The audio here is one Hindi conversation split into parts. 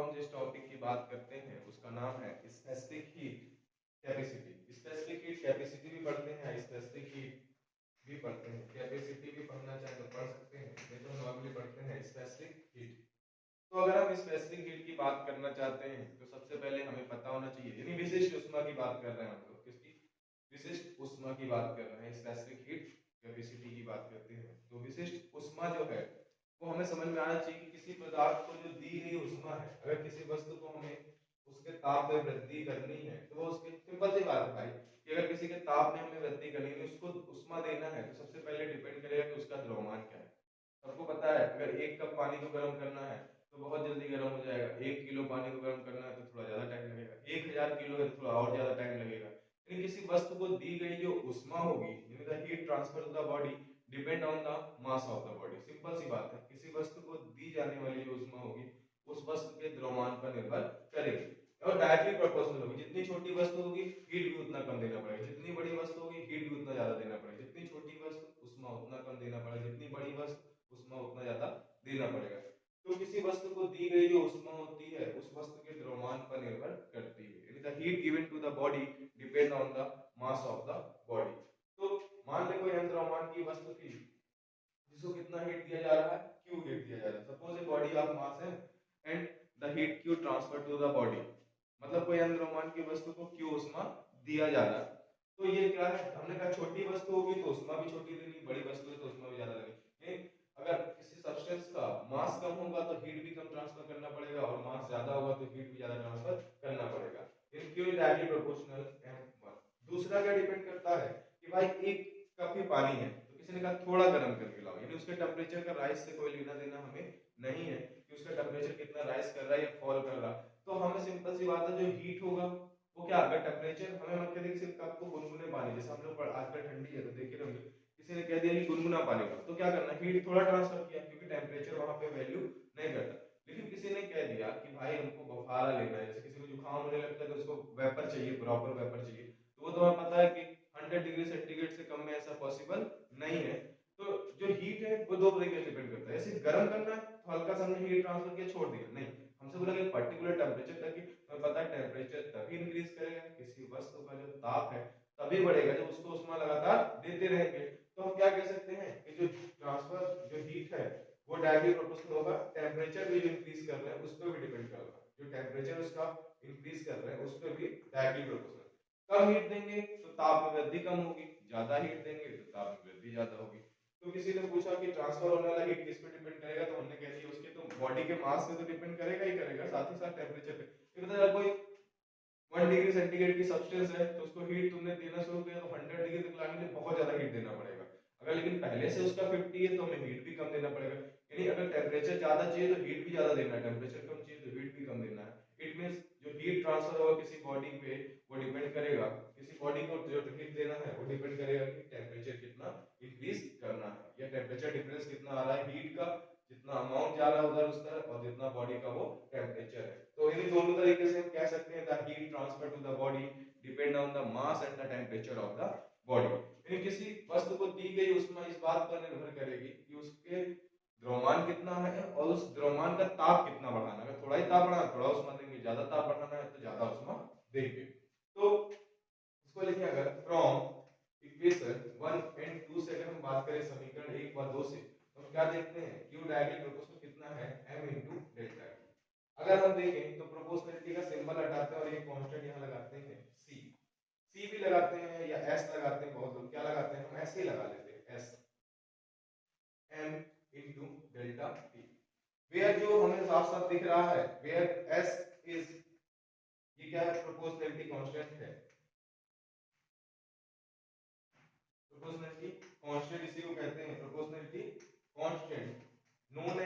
हम जिस टॉपिक की बात करते हैं उसका नाम है specific heat capacity. Specific heat capacity भी पढ़ते हैं, स्पेसिफिक हीट भी पढ़ते हैं, कैपेसिटी भी पढ़ना चाहे तो पढ़ सकते हैं, नहीं तो नॉर्मली पढ़ते हैं स्पेसिफिक हीट। तो अगर हम स्पेसिफिक हीट की बात करना चाहते हैं तो सबसे पहले हमें पता होना चाहिए, यानी विशिष्ट ऊष्मा की बात कर रहे हैं हम लोग, किसकी? विशिष्ट ऊष्मा की बात कर रहे हैं, स्पेसिफिक हीट कैपेसिटी की बात करते हैं। तो विशिष्ट ऊष्मा जो है वो हमें समझ में आना चाहिए कि किसी पदार्थ को जो दी गई ऊष्मा है, अगर किसी वस्तु को हमें उसके ताप में वृद्धि करनी है तो वो उसकी सिंपल सी बात है भाई कि अगर किसी के ताप में हमें वृद्धि करनी है, उसको ऊष्मा देना है, तो सबसे पहले डिपेंड करेगा कि उसका द्रव्यमान क्या है। सबको पता है अगर 1 कप पानी को गर्म करना है तो बहुत जल्दी गर्म हो जाएगा, 1 किलो पानी को गर्म करना है तो थोड़ा ज्यादा टाइम लगेगा, 1000 किलो है तो थोड़ा और ज्यादा टाइम लगेगा। लेकिन किसी वस्तु को दी गई जो ऊष्मा होगी, यानी the heat transfer to the body depend on the mass of the body. Simple सी बात है, किसी वस्तु को दी जाने वाली जो ऊष्मा होगी उस वस्तु के द्रव्यमान पर निर्भर करेगी और डायरेक्टली प्रोपोर्शनल होगी। जितनी छोटी वस्तु होगी हीट भी उतना कम देना पड़ेगा, जितनी बड़ी वस्तु होगी हीट भी उतना ज्यादा देना पड़ेगा, जितनी छोटी वस्तु ऊष्मा उतना कम देना पड़ेगा, जितनी बड़ी वस्तु ऊष्मा उतना ज्यादा देना पड़ेगा। तो किसी वस्तु को दी गई जो ऊष्मा होती है उस वस्तु के द्रव्यमान पर निर्भर करती है, यानी the heat given to the body depend on the mass of the body. तो मान ले कोई द्रव्यमान की वस्तु थी जिसको कितना हीट दिया जा रहा है, Q हीट दिया जा रहा है। Suppose a body of mass है and the heat Q transfer to the body, मतलब कोई द्रव्यमान की वस्तु को Q ऊष्मा दिया जा रहा है। तो ये क्या है, हमने कहा छोटी वस्तु होगी तो ऊष्मा भी छोटी देनी, बड़ी वस्तु है तो ऊष्मा भी ज्यादा लगेगी। अगर किसी सब्सटेंस का मास कम होगा तो हीट भी कम ट्रांसफर करना पड़ेगा और मास ज्यादा होगा तो हीट भी ज्यादा ट्रांसफर करना पड़ेगा। Q is directly proportional m1। दूसरा क्या डिपेंड करता है कि भाई एक कप ही पानी है तो किसी ने कहा थोड़ा गर्म करके लाओ, यानी उसके टेम्परेचर का राइज से कोई लेना देना हमें नहीं है कि उसका टेम्परेचर कितना राइज कर रहा है या फॉल कर रहा है। तो हमें सिंपल सी बात है जो हीट होगा वो क्या, अगर टेम्परेचर हमें मत कहते किसी कप को गुनगुने पानी, जैसे हम लोग आजकल ठंडी है तो देख ही रहोगे किसी ने कह दिया कि गुनगुना पानी लो, तो क्या करना, हीट थोड़ा ट्रांसफर किया क्योंकि टेम्परेचर वहां पे वैल्यू नहीं करता। लेकिन किसी ने कह दिया कि भाई हमको बफारा लेना है, जैसे किसी को जुकाम होने लगता है तो उसको वेपर चाहिए, प्रॉपर वेपर चाहिए, तो वो तुम्हें पता है कि 100 डिग्री सेंटीग्रेड से कम में ऐसा पॉसिबल नहीं है। तो जो हीट है वो दो तरीके से डिपेंड करता है, ऐसे गर्म करना है तो हल्का सा हमने हीट ट्रांसफर किया छोड़ दिया, नहीं, हमसे बोला कि पर्टिकुलर टेम्परेचर तक ही, हमें पता है टेम्परेचर तभी इंक्रीज करेगा किसी वस्तु का जो ताप है तभी बढ़ेगा जब उसको ऊष्मा लगातार देते रहेंगे। तो हम क्या कह सकते हैं कि जो ट्रांसफर जो हीट है वो डायरेक्टली प्रोपोर्शनल होगा टेम्परेचर भी जो इंक्रीज कर रहे हैं उस पर भी डिपेंड करेगा, जो टेम्परेचर उसका इंक्रीज कर रहे हैं उस पर भी डायरेक्टली प्रोपोर्शनल। कम हीट देंगे तो ताप में वृद्धि कम होगी, ज्यादा हीट देंगे तो ताप में वृद्धि ज्यादा होगी। तो किसी ने पूछा कि ट्रांसफर होने वाला हीट किस पे डिपेंड करेगा, तो हमने कह दिया उसके तो बॉडी के मास पे तो डिपेंड करेगा ही करेगा, साथ ही साथ टेम्परेचर पे। ये बता कोई 1 डिग्री सेंटीग्रेड की सब्सटेंस है तो उसको हीट तुमने देना शुरू किया तो 100 डिग्री तक लाने के लिए बहुत ज्यादा हीट देना पड़ेगा। अगर लेकिन पहले से उसका 50 है तो हमें हीट भी कम देना पड़ेगा, यानी अगर टेम्परेचर ज्यादा चाहिए तो हीट भी ज्यादा देना है, टेम्परेचर कम चाहिए तो हीट भी कम देना है। इट मींस जो हीट ट्रांसफर होगा किसी बॉडी पे वो डिपेंड करेगा, किसी बॉडी को जो हीट देना है वो डिपेंड करेगा कि टेम्परेचर कितना इंक्रीज करना है या टेम्परेचर डिफरेंस कितना आ रहा है हीट का, जितना अमाउंट जा रहा है उधर उस तरफ और जितना बॉडी का वो टेम्परेचर है। तो इन दोनों तरीके से हम कह सकते हैं the heat transfer to the body depend on the mass and the temperature of the body. यानी किसी वस्तु को दी गई ऊष्मा इस बात पर निर्भर करेगी कि उसके द्रव्यमान कितना है और उस द्रव्यमान का ताप कितना बढ़ाना है। थोड़ा ही ताप बढ़ाना है थोड़ा ऊष्मा देंगे, ज्यादा ताप बढ़ाना है तो ज्यादा ऊष्मा देंगे। तो इसको लिखें अगर फ्रॉम इक्वेशन 1 एंड 2 से अगर हम बात करें समीकरण 1 व 2 से, तो हम क्या देखते हैं Q डायरेक्टली प्रोपोर्शनल कितना है m into डेल्टा। अगर हम देखें तो प्रोपोर्शनलिटी का सिंबल हटाते हैं और ये कांस्टेंट यहां लगाते हैं C भी लगाते हैं या S लगाते हैं, बहुत लोग क्या लगाते हैं, हम ऐसे ही लगा लेते हैं S m into delta T। Where जो हमें साफ साफ दिख रहा है वेयर S इज, ये क्या है, प्रोपोर्शनलिटी कांस्टेंट है, प्रोपोर्शनलिटी कांस्टेंट इसी को कहते हैं proportionality constant, known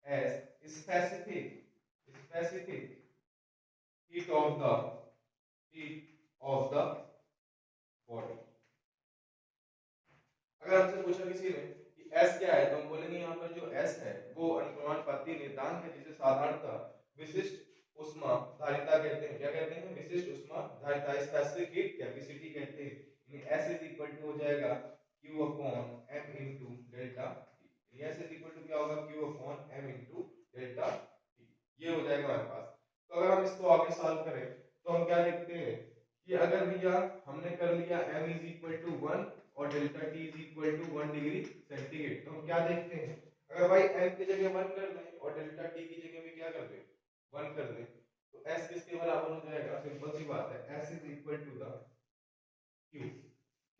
as specific heat of the body। अगर हमसे पूछा किसी ने कि S क्या है तो हम बोलेंगे यहाँ पर जो S है वो अनुक्रमणित नियतांक है जिसे साधारणतः विशिष्ट ऊष्मा धारिता कहते हैं। क्या कहते हैं, विशिष्ट ऊष्मा धारिता, स्पेसिफिक हीट कैपेसिटी कहते हैं। S इज इक्वल टू हो जाएगा Q upon m into delta T। S is equal to क्या होगा, Q upon m into delta T। वापस सॉल्व करें तो हम क्या लिखते हैं कि अगर भैया हमने कर लिया m इज इक्वल टू 1 और delta t is equal to 1 degree centigrade, तो हम क्या देखते हैं अगर भाई m की जगह 1 कर दें और डेल्टा t की जगह में क्या कर दें 1 कर दें तो s किसके बराबर हो जाएगा, सिंपल सी बात है, s is equal to the q।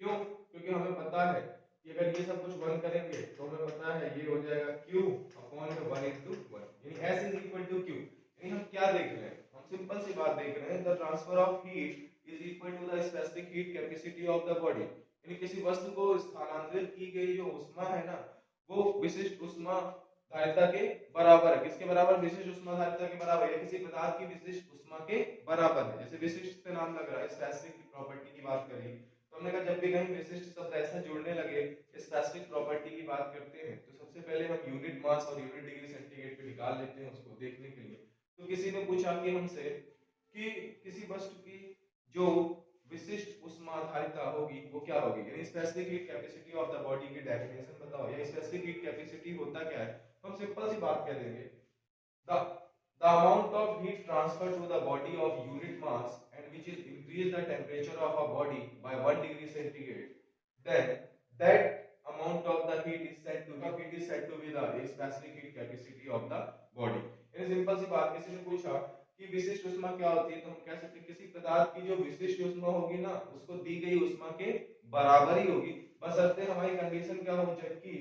क्यों? क्योंकि हमें पता है कि अगर ये सब कुछ 1 करेंगे तो हमें पता है ये हो जाएगा q अपॉन में 1 into 1, यानी s is equal to q। यानी हम क्या देख रहे हैं, हम सिंपल सी बात देख रहे हैं, the transfer of heat is equal to the specific heat capacity of the body. यानी किसी वस्तु को स्थानांतरित की गई जो ऊष्मा है ना वो विशिष्ट ऊष्मा धारिता के बराबर है। किसके बराबर? विशिष्ट ऊष्मा धारिता के बराबर, या किसी पदार्थ की विशिष्ट ऊष्मा के बराबर है। जैसे विशिष्ट से नाम लग रहा है, स्पेसिफिक प्रॉपर्टी की बात करी तो हमने कहा जब भी कहीं विशिष्ट शब्द ऐसा जुड़ने लगे स्पेसिफिक प्रॉपर्टी की बात करते हैं तो सबसे पहले हम यूनिट मास और यूनिट डिग्री सेंटीग्रेड पे निकाल लेते हैं उसको देखने के लिए। तो किसी ने पूछा कि हमसे कि किसी वस्तु की जो विशिष्ट ऊष्मा धारिता होगी वो क्या होगी, यानी specific heat capacity of the body की डेफिनेशन बताओ, या स्पेसिफिक हीट कैपेसिटी होता क्या है। तो हम सिंपल सी बात कह देंगे the the amount of heat transferred to the body of unit mass and which is increase the temperature of a body by 1 degree centigrade, then that amount of the heat is said to be the specific heat capacity of the body। यानी सिंपल सी बात, किसी ने पूछा कि विशिष्ट ऊष्मा क्या होती है तो हम कह सकते हैं किसी पदार्थ की जो विशिष्ट ऊष्मा होगी ना उसको दी गई ऊष्मा के बराबर ही होगी, बशर्ते हमारी कंडीशन क्या हो जाए कि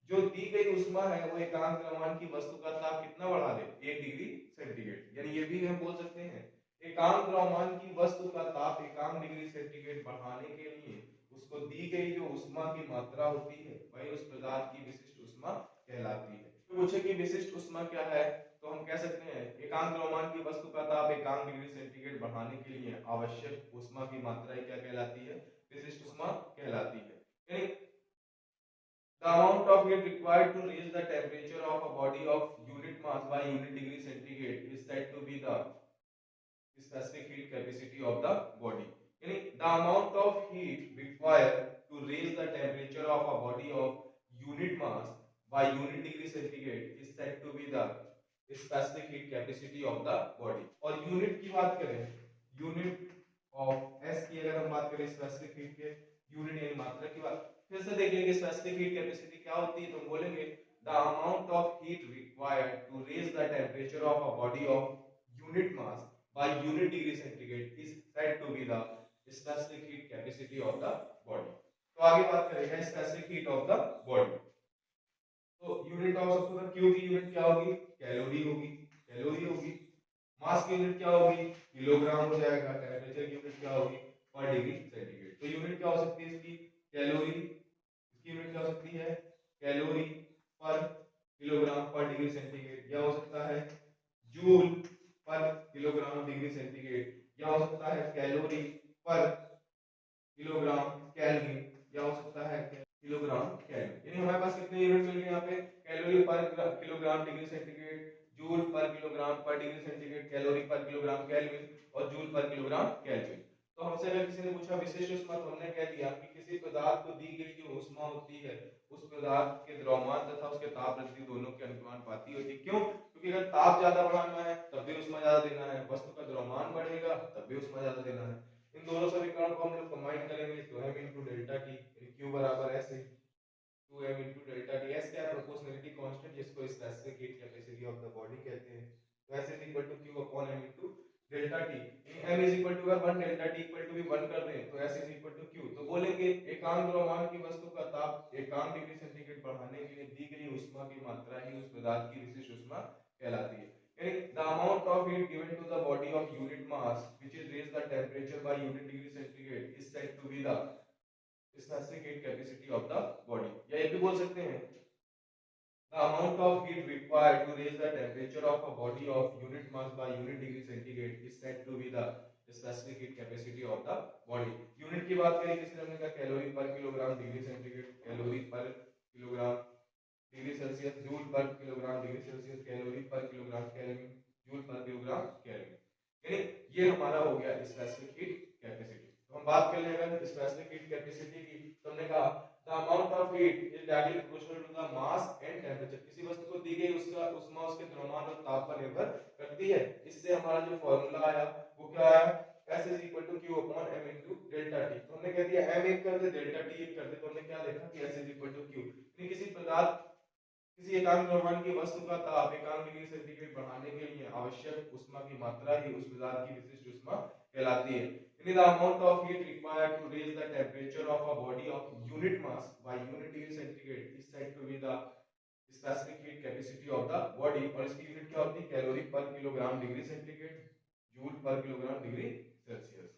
जो दी गई ऊष्मा है वो एकांक द्रव्यमान की वस्तु का ताप कितना बढ़ा दे 1 डिग्री सेंटीग्रेड। यानी ये भी हम बोल सकते हैं एकांक द्रव्यमान की वस्तु का ताप एकांक डिग्री सेंटीग्रेड बढ़ाने के लिए उसको दी गई जो ऊष्मा की मात्रा होती है वही उस पदार्थ की विशिष्ट ऊष्मा कहलाती है। तो पूछे कि विशिष्ट ऊष्मा क्या है तो हम कह सकते हैं एकांक द्रव्यमान की वस्तु का ताप एकांक डिग्री सेंटीग्रेड बढ़ाने के लिए आवश्यक ऊष्मा की मात्रा क्या कहलाती है, विशिष्ट ऊष्मा कहलाती है। यानी the amount of heat required to raise the temperature of a body of unit mass by unit degree centigrade is said to be the specific heat capacity of the body। यानी the amount of heat required to raise the temperature of a body of unit mass by unit degree centigrade is said to be the specific heat capacity of the body। और यूनिट की बात करें, यूनिट ऑफ एस की अगर हम बात करें स्पेसिफिक हीट के यूनिट यानी मात्रा की बात फिर से देख लेंगे स्पेसिफिक हीट कैपेसिटी क्या होती है तो हम बोलेंगे the amount of heat required to raise the temperature of a body of unit mass by unit degree centigrade is said to be the specific heat capacity of the body. तो आगे बात करेंगे specific heat of the body. तो यूनिट ऑफ सबसे ऊपर क्यू की यूनिट क्या होगी, कैलोरी होगी, कैलोरी होगी। मास की यूनिट क्या होगी, किलोग्राम हो जाएगा। टेंपरेचर की यूनिट क्या होगी, पर डिग्री सेंटीग्रेड। तो यूनिट क्या हो सकती है इसकी, कैलोरी, इसकी यूनिट क्या हो सकती है कैलोरी पर किलोग्राम पर डिग्री सेंटीग्रेड, या हो सकता है जूल पर किलोग्राम डिग्री सेंटीग्रेड, या हो सकता है कैलोरी पर किलोग्राम केल्विन, या हो सकता है किलोग्राम केल्विन। यानी हमारे पास कितने यूनिट मिल गए यहाँ पे, कैलोरी पर किलोग्राम डिग्री सेंटीग्रेड, जूल पर किलोग्राम पर डिग्री सेंटीग्रेड, कैलोरी पर किलोग्राम केल्विन और जूल पर किलोग्राम केल्विन। तो हमसे अगर किसी ने पूछा विशिष्ट ऊष्मा तो हमने कह दिया कि किसी पदार्थ को दी गई जो ऊष्मा होती है उस पदार्थ के द्रव्यमान तथा उसके ताप वृद्धि दोनों के अनुपाती होती है। क्यों? क्योंकि अगर ताप ज्यादा बढ़ाना है तब भी ऊष्मा ज्यादा देना है, वस्तु का द्रव्यमान बढ़ेगा तब भी ऊष्मा ज्यादा देना है। इन दोनों समीकरण को हम लोग कंबाइन करेंगे तो m into delta t q बराबर s 2m into delta t। s क्या है, प्रोपोर्शनलिटी कांस्टेंट जिसको specific heat capacity of the body कहते हैं। तो s is equal to q upon m into delta t। m is equal to 1 delta t equal to भी 1 कर दें तो s is equal to q। तो बोलेंगे एकांक द्रव्यमान की वस्तु का ताप एकांक डिग्री सेंटीग्रेड बढ़ाने के लिए दी गई ऊष्मा की मात्रा ही उस पदार्थ की विशिष्ट ऊष्मा कहलाती है। The amount of heat given to the body of unit mass which is raise the temperature by unit degree centigrade is said to be the specific heat capacity of the body। या ये भी बोल सकते हैं the amount of heat required to raise the temperature of a body of unit mass by unit degree centigrade is said to be the specific heat capacity of the body। Unit की बात करें किसी ने हमने कहा कैलोरी पर किलोग्राम डिग्री सेंटीग्रेड, कैलोरी पर किलोग्राम डिग्री सेल्सियस, जूल पर किलोग्राम डिग्री सेल्सियस, कैलोरी पर किलोग्राम केल्विन, जूल पर किलोग्राम केल्विन। यानी ये हमारा हो गया स्पेसिफिक हीट कैपेसिटी। तो हम बात कर लेंगे स्पेसिफिक हीट कैपेसिटी की। तो हमने कहा the amount of heat is directly proportional to the mass and temperature. किसी वस्तु को दी गई उसका उष्मा उसके द्रव्यमान और ताप पर निर्भर करती है। इससे हमारा जो फार्मूला आया वो क्या आया, S is equal to Q upon M into delta T। तो हमने कह दिया M एक कर दे डेल्टा T एक कर दे, तो हमने क्या देखा कि S is equal to Q। यानी किसी पदार्थ किसी एकांक द्रव्यमान की वस्तु का ताप एकांक डिग्री सेंटीग्रेड बढ़ाने के लिए आवश्यक उष्मा की मात्रा ही उस पदार्थ की विशिष्ट उष्मा कहलाती है। यानी the amount of heat required to raise the temperature of a body of unit mass by unit degree centigrade is said to be the specific heat capacity of the body. और इसकी यूनिट क्या होती है, कैलोरी पर किलोग्राम डिग्री सेंटीग्रेड, जूल पर किलोग्राम डिग्री सेल्सियस।